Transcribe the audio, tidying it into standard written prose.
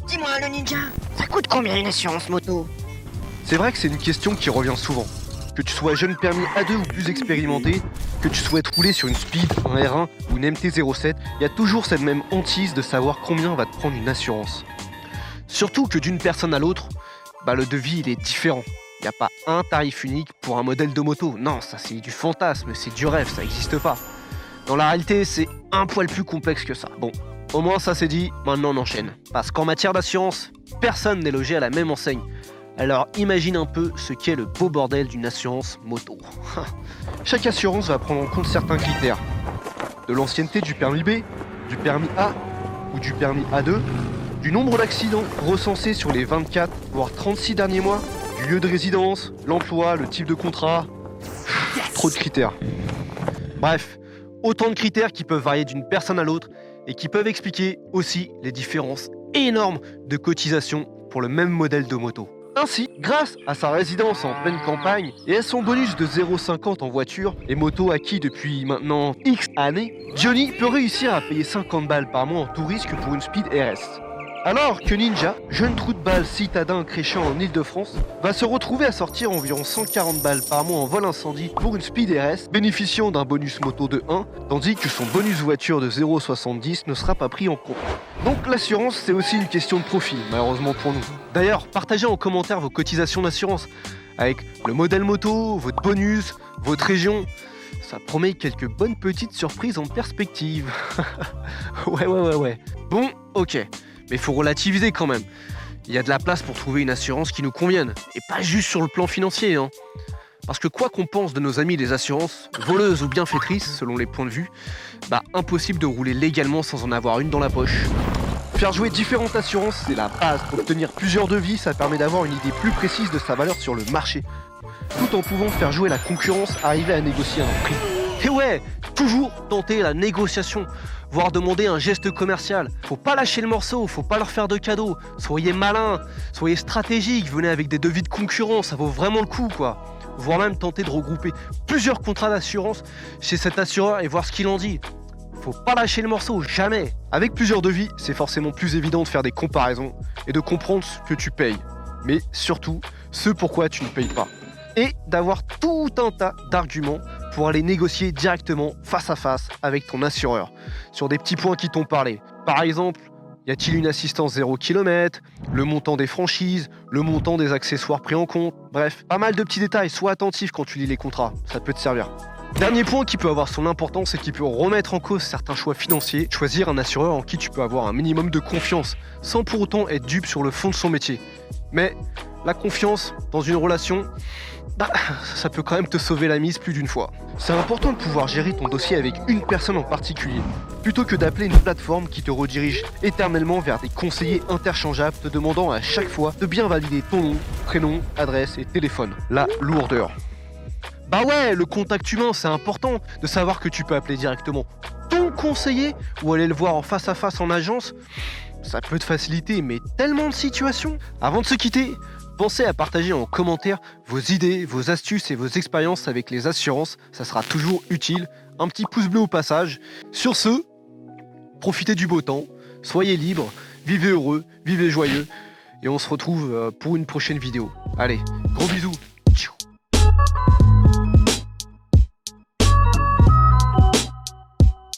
Dis-moi, le ninja, ça coûte combien une assurance moto? C'est vrai que c'est une question qui revient souvent. Que tu sois jeune permis A2 ou plus expérimenté, que tu souhaites rouler sur une Speed, un R1 ou une MT-07, il y a toujours cette même hantise de savoir combien va te prendre une assurance. Surtout que d'une personne à l'autre, le devis il est différent. Il n'y a pas un tarif unique pour un modèle de moto. Non, ça c'est du fantasme, c'est du rêve, ça n'existe pas. Dans la réalité, c'est un poil plus complexe que ça. Bon, au moins ça c'est dit, maintenant on enchaîne. Parce qu'en matière d'assurance, personne n'est logé à la même enseigne. Alors imagine un peu ce qu'est le beau bordel d'une assurance moto. Chaque assurance va prendre en compte certains critères. De l'ancienneté du permis B, du permis A ou du permis A2, du nombre d'accidents recensés sur les 24 voire 36 derniers mois, du lieu de résidence, l'emploi, le type de contrat. Trop de critères. Bref, autant de critères qui peuvent varier d'une personne à l'autre et qui peuvent expliquer aussi les différences énormes de cotisation pour le même modèle de moto. Ainsi, grâce à sa résidence en pleine campagne et à son bonus de 0,50 en voiture et moto acquis depuis maintenant X années, Johnny peut réussir à payer 50 balles par mois en tout risque pour une Speed RS. Alors que Ninja, jeune trou de balle citadin créchant en Ile-de-France, va se retrouver à sortir environ 140 balles par mois en vol incendie pour une Speed RS, bénéficiant d'un bonus moto de 1, tandis que son bonus voiture de 0,70 ne sera pas pris en compte. Donc l'assurance, c'est aussi une question de profil, malheureusement pour nous. D'ailleurs, partagez en commentaire vos cotisations d'assurance, avec le modèle moto, votre bonus, votre région. Ça promet quelques bonnes petites surprises en perspective. Ouais. Bon, ok. Mais faut relativiser quand même. Il y a de la place pour trouver une assurance qui nous convienne, et pas juste sur le plan financier. Hein. Parce que quoi qu'on pense de nos amis des assurances, voleuses ou bienfaitrices, selon les points de vue, impossible de rouler légalement sans en avoir une dans la poche. Faire jouer différentes assurances, c'est la base. Pour obtenir plusieurs devis, ça permet d'avoir une idée plus précise de sa valeur sur le marché. Tout en pouvant faire jouer la concurrence, arriver à négocier un prix. Et ouais, toujours tenter la négociation, voire demander un geste commercial. Faut pas lâcher le morceau, faut pas leur faire de cadeaux. Soyez malins, soyez stratégiques, venez avec des devis de concurrence, ça vaut vraiment le coup quoi. Voire même tenter de regrouper plusieurs contrats d'assurance chez cet assureur et voir ce qu'il en dit. Faut pas lâcher le morceau, jamais. Avec plusieurs devis, c'est forcément plus évident de faire des comparaisons et de comprendre ce que tu payes. Mais surtout, ce pourquoi tu ne payes pas. Et d'avoir tout un tas d'arguments pour aller négocier directement face à face avec ton assureur sur des petits points qui t'ont parlé. Par exemple, y a-t-il une assistance 0 km, le montant des franchises, le montant des accessoires pris en compte, bref, pas mal de petits détails, sois attentif quand tu lis les contrats, ça peut te servir. Dernier point qui peut avoir son importance et qui peut remettre en cause certains choix financiers, choisir un assureur en qui tu peux avoir un minimum de confiance, sans pour autant être dupe sur le fond de son métier. Mais la confiance dans une relation, ça peut quand même te sauver la mise plus d'une fois. C'est important de pouvoir gérer ton dossier avec une personne en particulier, plutôt que d'appeler une plateforme qui te redirige éternellement vers des conseillers interchangeables te demandant à chaque fois de bien valider ton nom, prénom, adresse et téléphone. La lourdeur. Ouais, le contact humain, c'est important de savoir que tu peux appeler directement ton conseiller ou aller le voir en face à face en agence. Ça peut te faciliter, mais tellement de situations. Avant de se quitter, pensez à partager en commentaire vos idées, vos astuces et vos expériences avec les assurances. Ça sera toujours utile. Un petit pouce bleu au passage. Sur ce, profitez du beau temps, soyez libres, vivez heureux, vivez joyeux. Et on se retrouve pour une prochaine vidéo. Allez, gros bisous.